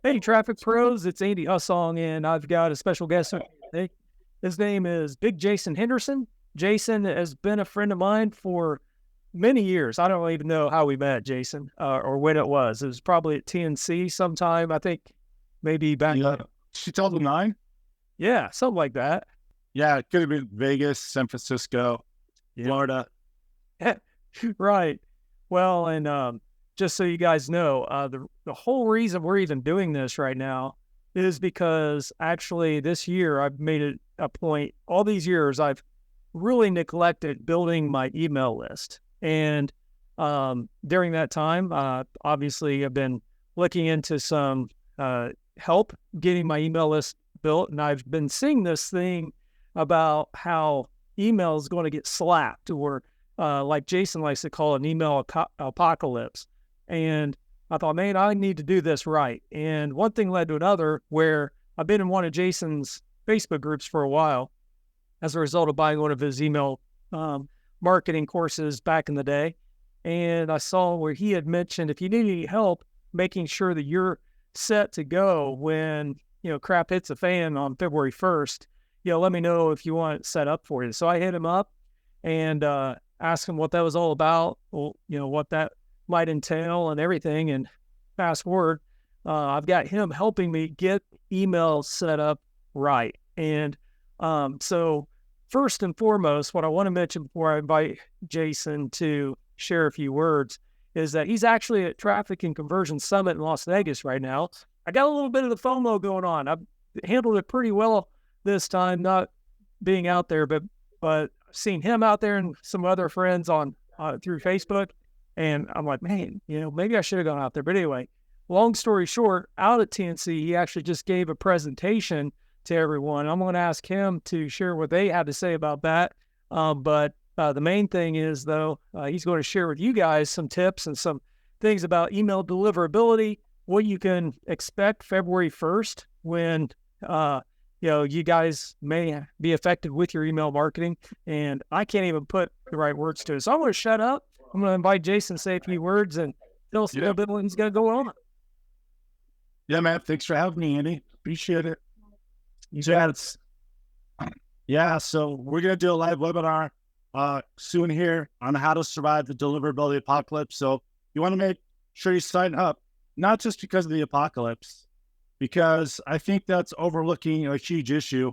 Hey, Traffic Pros, it's Andy Hussong, and I've got a special guest with me today. His name is Big Jason Henderson. Jason has been a friend of mine for many years. I don't even know how we met, Jason, or when it was. It was probably at TNC sometime, I think, maybe back. Yeah, 2009. Yeah, something like that. Yeah, it could have been Vegas, San Francisco, Yeah. Florida. Right. Well, and just so you guys know, the whole reason we're even doing this right now is because actually this year I've made it a point. All these years I've really neglected building my email list, and during that time, obviously I've been looking into some help getting my email list built, and I've been seeing this thing about how email is going to get slapped, or like Jason likes to call it, an email apocalypse. And I thought, man, I need to do this right. And one thing led to another, where I've been in one of Jason's Facebook groups for a while as a result of buying one of his email marketing courses back in the day. And I saw where he had mentioned, if you need any help making sure that you're set to go when, crap hits the fan on February 1st, let me know if you want it set up for you. So I hit him up and asked him what that was all about, what that might entail and everything. And fast forward, I've got him helping me get emails set up right. And so first and foremost, what I want to mention before I invite Jason to share a few words is that he's actually at Traffic and Conversion Summit in Las Vegas right now. I got a little bit of the FOMO going on. I've handled it pretty well this time, not being out there, but seeing him out there and some other friends on through Facebook. And I'm like, man, maybe I should have gone out there. But anyway, long story short, out at TNC, he actually just gave a presentation to everyone. I'm going to ask him to share what they had to say about that. But the main thing is, though, he's going to share with you guys some tips and some things about email deliverability, what you can expect February 1st when, you guys may be affected with your email marketing. And I can't even put the right words to it. So I'm going to shut up. I'm going to invite Jason to say a few words and tell us a little bit what's going to go on. Yeah, man. Thanks for having me, Andy. Appreciate it. So we're going to do a live webinar soon here on how to survive the deliverability apocalypse. So you want to make sure you sign up, not just because of the apocalypse, because I think that's overlooking a huge issue.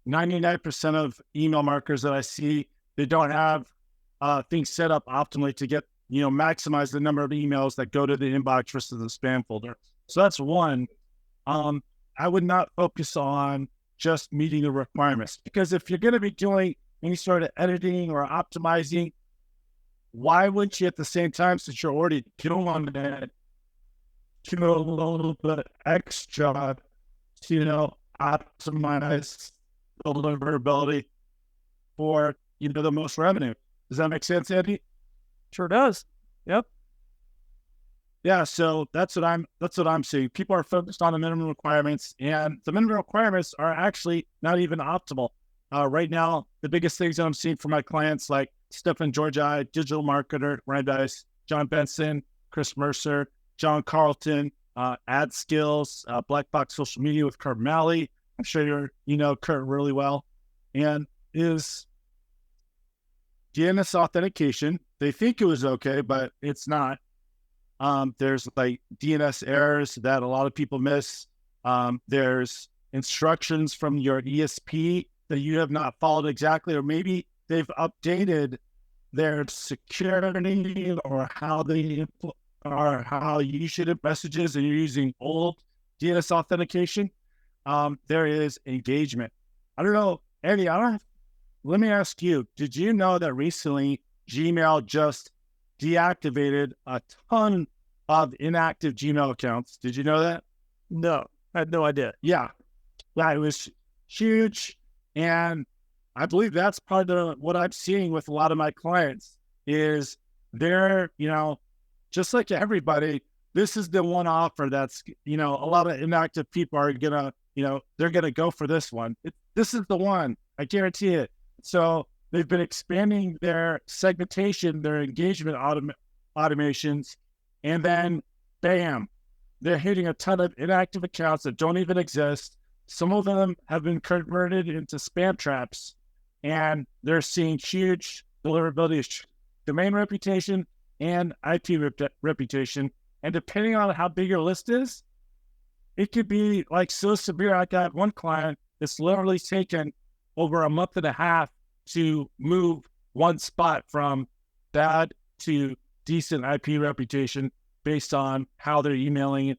99% of email marketers that I see, they don't have things set up optimally to get, maximize the number of emails that go to the inbox versus the spam folder. So that's one. I would not focus on just meeting the requirements, because if you're going to be doing any sort of editing or optimizing, why wouldn't you at the same time, since you're already doing that, do a little bit extra to, optimize the deliverability for, the most revenue? Does that make sense, Andy? Sure does. Yep. Yeah, so that's what I'm seeing. People are focused on the minimum requirements, and the minimum requirements are actually not even optimal. Right now, the biggest things that I'm seeing for my clients, like Stefan Georgi, digital marketer, Brandeis, John Benson, Chris Mercer, John Carlton, Ad Skills, Black Box Social Media with Kurt Malley. I'm sure you know Kurt really well. And is DNS authentication. They think it was okay, but it's not. There's like DNS errors that a lot of people miss. There's instructions from your ESP that you have not followed exactly, or maybe they've updated their security or how you should have messages and you're using old DNS authentication. There is engagement. I don't know, Andy, let me ask you, did you know that recently Gmail just deactivated a ton of inactive Gmail accounts? Did you know that? No, I had no idea. Yeah, it was huge. And I believe that's part of what I'm seeing with a lot of my clients is they're, just like everybody, this is the one offer that's, a lot of inactive people are going to, they're going to go for this one. This is the one, I guarantee it. So they've been expanding their segmentation, their engagement automations, and then bam, they're hitting a ton of inactive accounts that don't even exist. Some of them have been converted into spam traps, and they're seeing huge deliverability issues, domain reputation and IP reputation. And depending on how big your list is, it could be like so severe. I got one client that's literally taken over a month and a half to move one spot from bad to decent IP reputation based on how they're emailing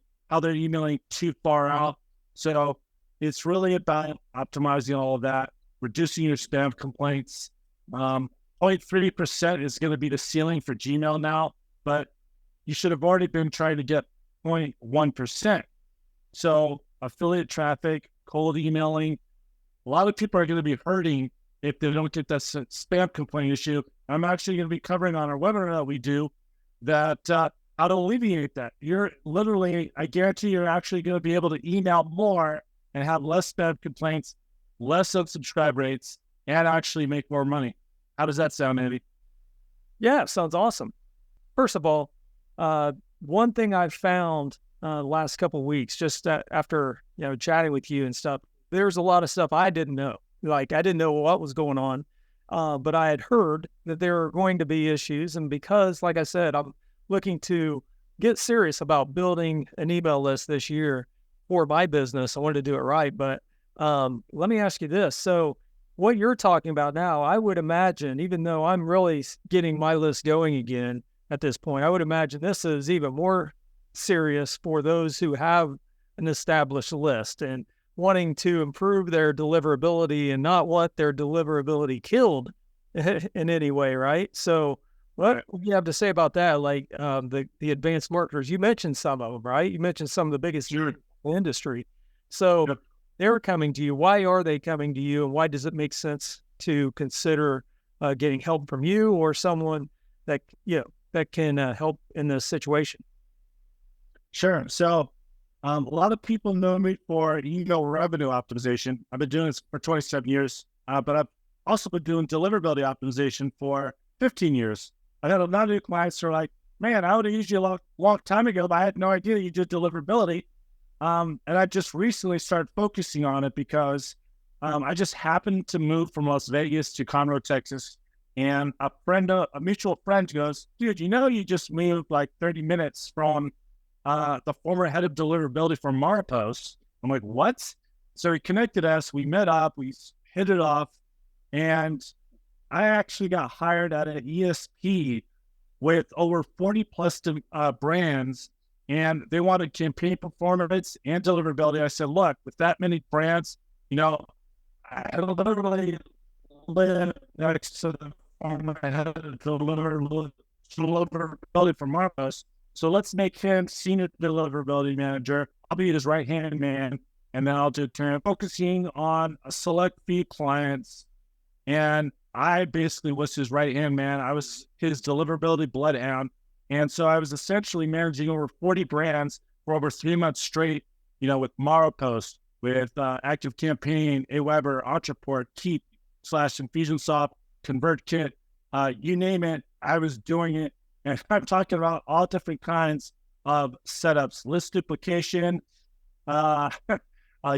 too far out. So it's really about optimizing all of that, reducing your spam complaints. 0.3% is going to be the ceiling for Gmail now, but you should have already been trying to get 0.1%. So affiliate traffic, cold emailing, a lot of people are going to be hurting if they don't get that spam complaint issue. I'm actually going to be covering on our webinar that we do that how to alleviate that. You're literally, I guarantee you're actually going to be able to email more and have less spam complaints, less unsubscribe rates, and actually make more money. How does that sound, Andy? Yeah, sounds awesome. First of all, one thing I've found the last couple of weeks, just after chatting with you and stuff, there's a lot of stuff I didn't know. Like I didn't know what was going on, but I had heard that there are going to be issues, and because, like I said, I'm looking to get serious about building an email list this year for my business. I wanted to do it right, but let me ask you this. So what you're talking about now, I would imagine, even though I'm really getting my list going again at this point, I would imagine this is even more serious for those who have an established list and wanting to improve their deliverability and not want their deliverability killed in any way, right? So what do you have to say about that? Like the advanced marketers, you mentioned some of them, right? You mentioned some of the biggest in the industry. So they're coming to you. Why are they coming to you? And why does it make sense to consider getting help from you or someone that, that can help in this situation? Sure. So a lot of people know me for email revenue optimization. I've been doing this for 27 years, but I've also been doing deliverability optimization for 15 years. I had a lot of new clients who are like, man, I would have used you a long time ago, but I had no idea you did deliverability. And I just recently started focusing on it because I just happened to move from Las Vegas to Conroe, Texas. And a mutual friend goes, dude, you just moved like 30 minutes from the former head of deliverability for Marpost. I'm like, what? So he connected us. We met up. We hit it off. And I actually got hired at an ESP with over 40 plus brands. And they wanted campaign performance and deliverability. I said, look, with that many brands, I literally live next to the former head of deliverability for Marpost. So let's make him senior deliverability manager. I'll be his right-hand man, and then I'll do focusing on a select few clients. And I basically was his right-hand man. I was his deliverability bloodhound. And so I was essentially managing over 40 brands for over 3 months straight, with Marpost, with ActiveCampaign, Aweber, Ontraport, Keep, /Infusionsoft, ConvertKit, you name it, I was doing it. And I'm talking about all different kinds of setups, list duplication,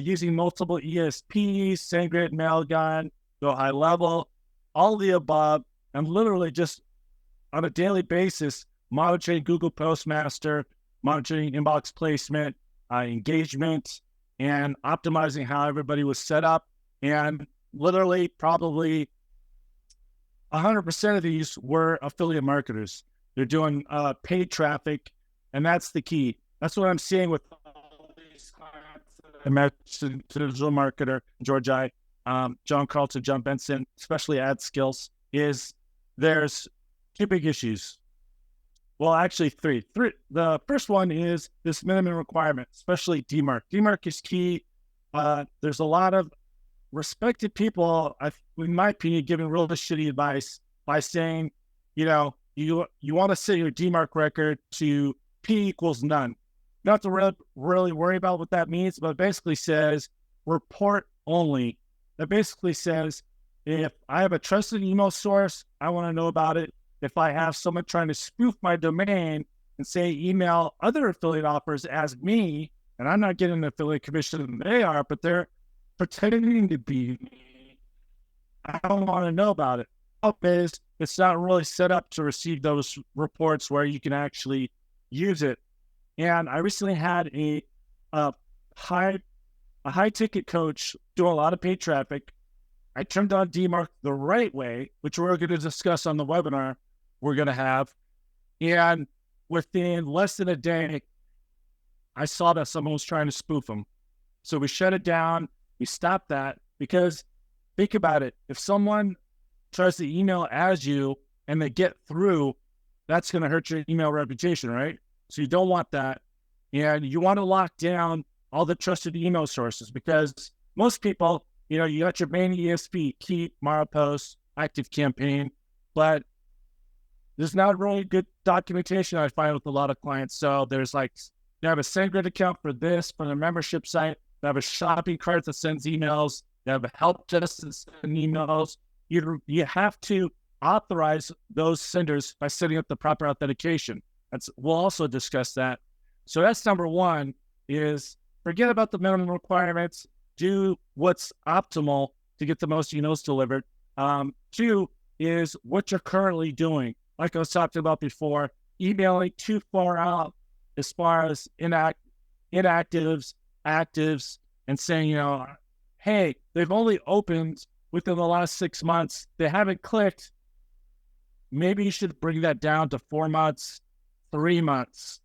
using multiple ESPs, SendGrid, Mailgun, Go High Level, all the above. I'm literally just on a daily basis monitoring Google Postmaster, monitoring inbox placement, engagement, and optimizing how everybody was set up. And literally probably 100% of these were affiliate marketers. They're doing paid traffic, and that's the key. That's what I'm seeing with all these clients. I mentioned digital marketer, George John Carlton, John Benson, especially ad skills, is there's two big issues. Well, actually three. The first one is this minimum requirement, especially DMARC. DMARC is key. There's a lot of respected people, in my opinion, giving real shitty advice by saying, you want to set your DMARC record to P equals none. Not to really worry about what that means, but it basically says report only. That basically says if I have a trusted email source, I want to know about it. If I have someone trying to spoof my domain and say email other affiliate offers as me, and I'm not getting an affiliate commission they are, but they're pretending to be me. I don't want to know about it. Problem is, it's not really set up to receive those reports where you can actually use it. And I recently had a high ticket coach do a lot of paid traffic. I turned on DMARC the right way, which we're going to discuss on the webinar we're going to have. And within less than a day, I saw that someone was trying to spoof him. So we shut it down. We stopped that because think about it. If someone tries to email as you and they get through, that's going to hurt your email reputation, right? So you don't want that. And you want to lock down all the trusted email sources because most people, you know, you got your main ESP, Keap, Maropost, ActiveCampaign, but there's not really good documentation I find with a lot of clients. So there's like, you have a SendGrid account for this, for the membership site. They have a shopping cart that sends emails. They have a help desk that sends emails. You have to authorize those senders by setting up the proper authentication. We'll also discuss that. So that's number one, is forget about the minimum requirements. Do what's optimal to get the most emails delivered. Two is what you're currently doing. Like I was talking about before, emailing too far out as far as inactives, actives, and saying, you know, hey, they've only opened within the last 6 months. They haven't clicked. Maybe you should bring that down to 4 months, 3 months.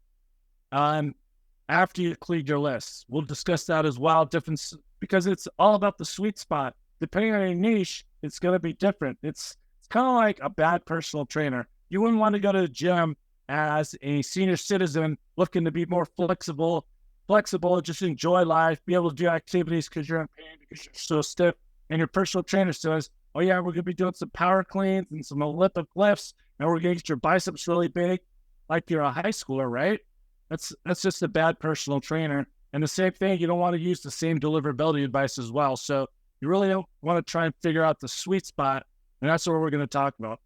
After you cleared your lists. We'll discuss that as well, because it's all about the sweet spot. Depending on your niche, it's going to be different. It's kind of like a bad personal trainer. You wouldn't want to go to the gym as a senior citizen looking to be more flexible, just enjoy life, be able to do activities because you're in pain, because you're so stiff. And your personal trainer says, oh yeah, we're going to be doing some power cleans and some Olympic lifts, and we're going to get your biceps really big, like you're a high schooler, right? That's just a bad personal trainer. And the same thing, you don't want to use the same deliverability advice as well. So you really don't want to try and figure out the sweet spot. And that's what we're going to talk about.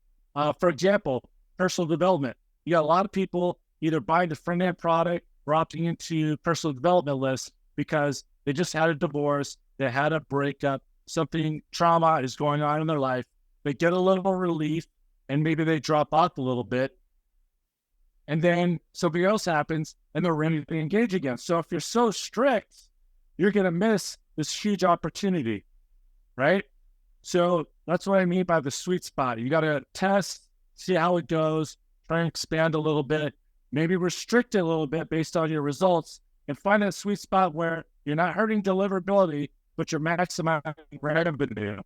For example, personal development. You got a lot of people either buying the front end product or opting into personal development lists because they just had a divorce, they had a breakup, something trauma is going on in their life. They get a little relief and maybe they drop off a little bit. And then something else happens and they're ready to engage again. So if you're so strict, you're going to miss this huge opportunity, right? So that's what I mean by the sweet spot. You got to test, see how it goes, try and expand a little bit, maybe restrict it a little bit based on your results, and find a sweet spot where you're not hurting deliverability, but you're maximizing revenue.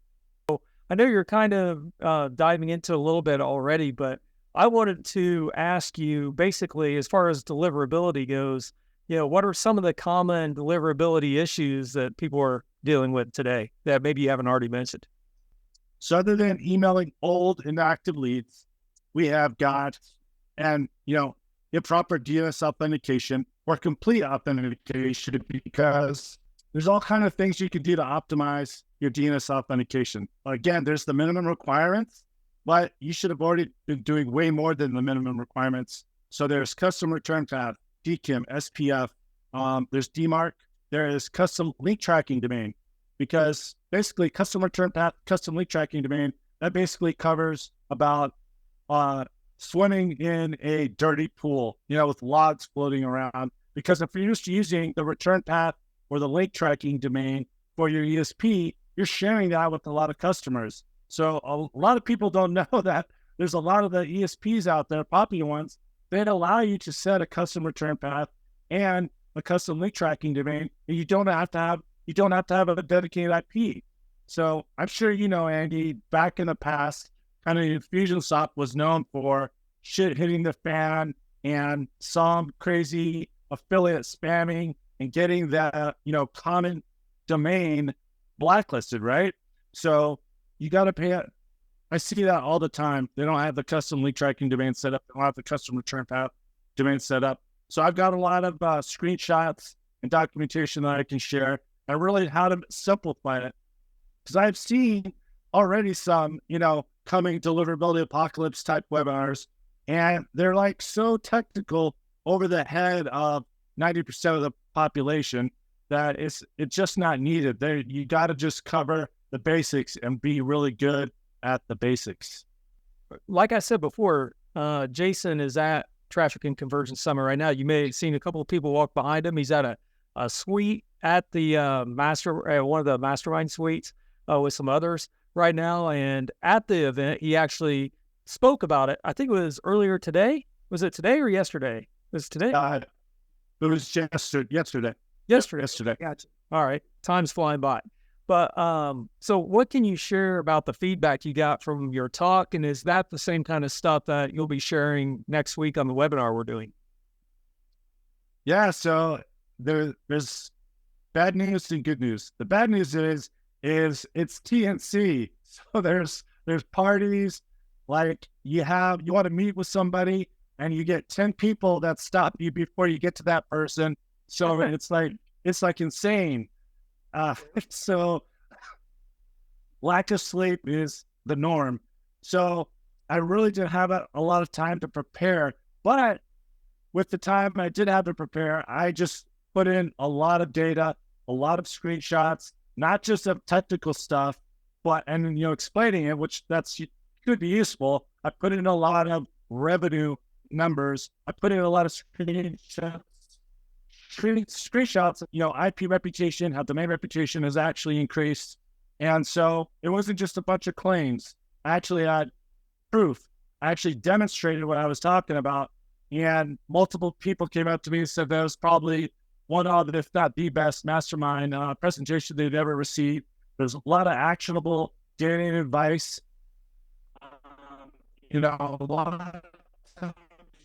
I know you're kind of diving into a little bit already, but I wanted to ask you basically, as far as deliverability goes, you know, what are some of the common deliverability issues that people are dealing with today that maybe you haven't already mentioned? So other than emailing old inactive leads, we have got, and improper DNS authentication or complete authentication, because there's all kinds of things you can do to optimize your DNS authentication. Again, there's the minimum requirements, but you should have already been doing way more than the minimum requirements. So there's custom return path, DKIM, SPF, there's DMARC, there is custom link tracking domain, because basically custom return path, custom link tracking domain, that basically covers about swimming in a dirty pool, with logs floating around. Because if you're used to using the return path or the link tracking domain for your ESP, you're sharing that with a lot of customers. So a lot of people don't know that there's a lot of the ESPs out there, popular ones, that allow you to set a custom return path and a custom link tracking domain, and you don't have to have a dedicated IP. So I'm sure Andy, back in the past, kind of Infusionsoft was known for shit hitting the fan and some crazy affiliate spamming and getting that common domain blacklisted, right? So you got to pay it. I see that all the time. They don't have the custom link tracking domain set up. They don't have the custom return path domain set up. So I've got a lot of screenshots and documentation that I can share, and really how to simplify it. Because I've seen already some, coming deliverability apocalypse type webinars, and they're like so technical over the head of 90% of the population that it's just not needed. There, you got to just cover the basics and be really good at the basics. Like I said before, Jason is at Traffic and Conversion Summit right now. You may have seen a couple of people walk behind him. He's at a suite at the one of the mastermind suites with some others right now. And at the event, he actually spoke about it. I think it was earlier today. Was it today or yesterday? It was today. It was yesterday. Yesterday. Gotcha. All right. Time's flying by. But so what can you share about the feedback you got from your talk? And is that the same kind of stuff that you'll be sharing next week on the webinar we're doing? Yeah. So there's bad news and good news. The bad news is it's TNC. So there's parties, like you want to meet with somebody and you get 10 people that stop you before you get to that person. So it's like insane. So lack of sleep is the norm. So I really didn't have a lot of time to prepare, but with the time I did have to prepare, I just put in a lot of data, a lot of screenshots, not just of technical stuff, but, and, explaining it, which could be useful. I put in a lot of revenue numbers. I put in a lot of screenshots, IP reputation, how domain reputation has actually increased. And so it wasn't just a bunch of claims. I actually had proof. I actually demonstrated what I was talking about. And multiple people came up to me and said that was probably one of, if not the best mastermind presentation they'd ever received. There's a lot of actionable data and advice. A lot of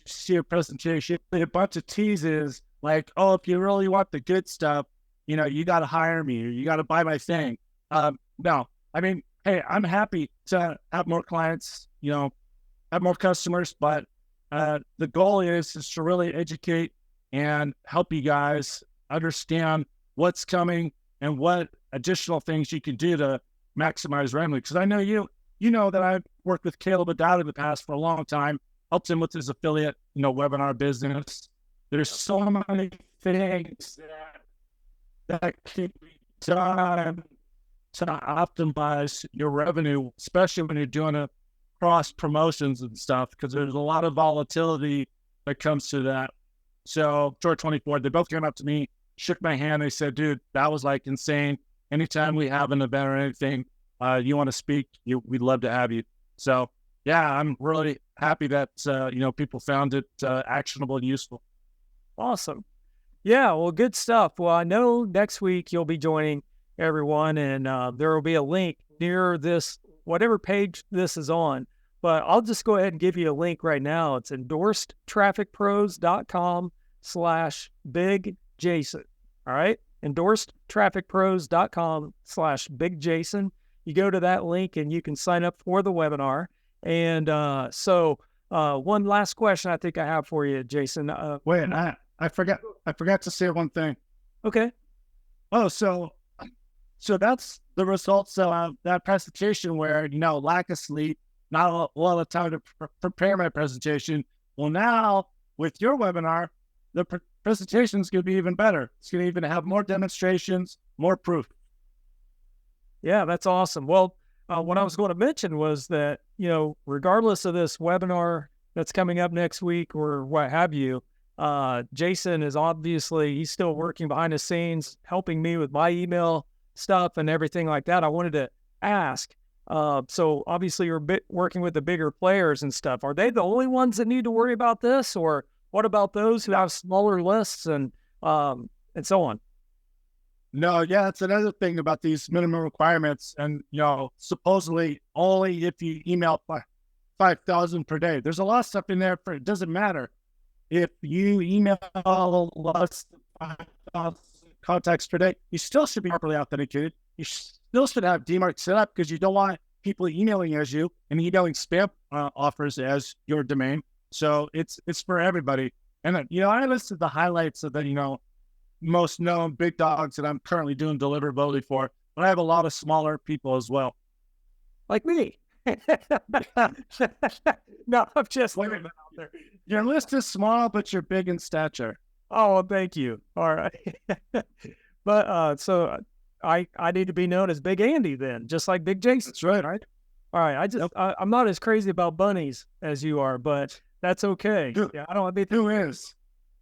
see a presentation, a bunch of teases like, oh, if you really want the good stuff, you got to hire me or you got to buy my thing. No, I mean, hey, I'm happy to have more clients, have more customers, but the goal is to really educate and help you guys understand what's coming and what additional things you can do to maximize revenue. Because I know you know that I've worked with Caleb Adad in the past for a long time, helped him with his affiliate, webinar business. There's so many things that can be done to optimize your revenue, especially when you're doing a cross promotions and stuff, because there's a lot of volatility that comes to that. So George 24, they both came up to me, shook my hand. They said, dude, that was like insane. Anytime we have an event or anything, you want to speak, we'd love to have you. So yeah, I'm really happy that, people found it actionable and useful. Awesome. Yeah, well, good stuff. Well, I know next week you'll be joining everyone, and there will be a link near this, whatever page this is on. But I'll just go ahead and give you a link right now. It's endorsedtrafficpros.com/Big Jason. All right. Endorsedtrafficpros.com/Big Jason. You go to that link and you can sign up for the webinar. And so one last question I think I have for you, Jason. Wait, I forgot to say one thing. Okay. Oh, so that's the results of that presentation where, lack of sleep, not a lot of time to prepare my presentation. Well, now with your webinar, the presentation is going to be even better. It's going to even have more demonstrations, more proof. Yeah, that's awesome. Well, what I was going to mention was that, regardless of this webinar that's coming up next week or what have you, Jason is obviously, he's still working behind the scenes, helping me with my email stuff and everything like that. I wanted to ask, so obviously you're working with the bigger players and stuff. Are they the only ones that need to worry about this, or what about those who have smaller lists and so on? No, yeah, that's another thing about these minimum requirements. And, supposedly only if you email 5,000 per day. There's a lot of stuff in there it doesn't matter. If you email less than 5,000 contacts per day, you still should be properly authenticated. You still should have DMARC set up because you don't want people emailing as you and emailing spam offers as your domain. So it's for everybody. And, I listed the highlights of the, most known big dogs that I'm currently doing deliverability for, but I have a lot of smaller people as well. Like me. No, I'm just, Your list is small, but you're big in stature. Oh, well, thank you. All right. But so I need to be known as Big Andy then, just like Big Jason. That's right. Right. All right. I'm not as crazy about bunnies as you are, but that's okay. Who, Yeah, I don't want to be who is?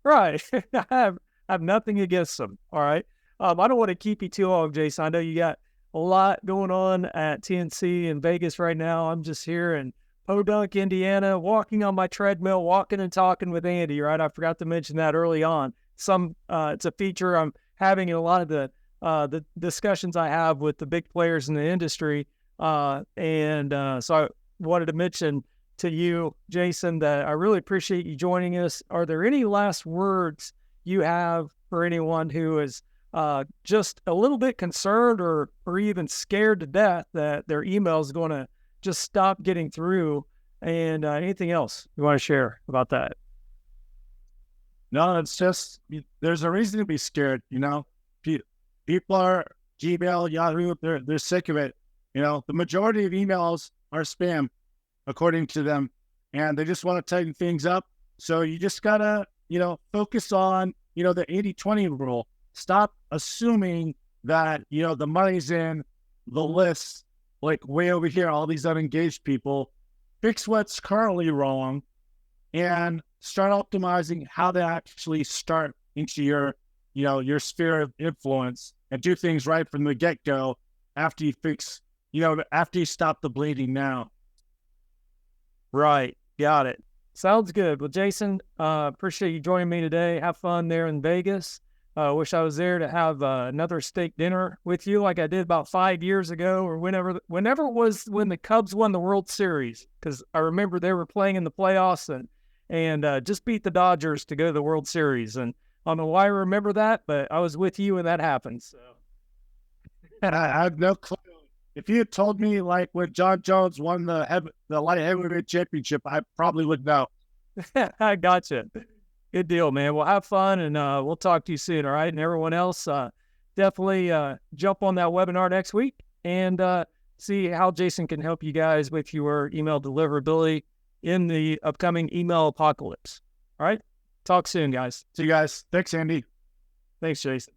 right. I have nothing against them. All right. I don't want to keep you too long, Jason. I know you got a lot going on at TNC in Vegas right now. I'm just here in Podunk, Indiana, walking on my treadmill, walking and talking with Andy. Right. I forgot to mention that early on. It's a feature I'm having in a lot of the discussions I have with the big players in the industry. So I wanted to mention to you, Jason, that I really appreciate you joining us. Are there any last words you have for anyone who is just a little bit concerned or even scared to death that their email is going to just stop getting through? And anything else you want to share about that? No, it's just, there's a reason to be scared, People are Gmail, Yahoo, they're sick of it. The majority of emails are spam, according to them, and they just want to tighten things up. So you just gotta, focus on, the 80-20 rule. Stop assuming that, the money's in the list, like way over here, all these unengaged people. Fix what's currently wrong and start optimizing how they actually start into your sphere of influence, and do things right from the get-go after you fix, after you stop the bleeding now. Right. Got it. Sounds good. Well, Jason, appreciate you joining me today. Have fun there in Vegas. Wish I was there to have another steak dinner with you like I did about 5 years ago, or whenever it was when the Cubs won the World Series, because I remember they were playing in the playoffs and just beat the Dodgers to go to the World Series. And I don't know why I remember that, but I was with you when that happened. So. And I have no clue. If you had told me like when John Jones won the light heavyweight championship, I probably would know. I gotcha. Good deal, man. Well, have fun, and we'll talk to you soon, all right? And everyone else, definitely jump on that webinar next week and see how Jason can help you guys with your email deliverability in the upcoming email apocalypse. All right? Talk soon, guys. See you guys. Thanks, Andy. Thanks, Jason.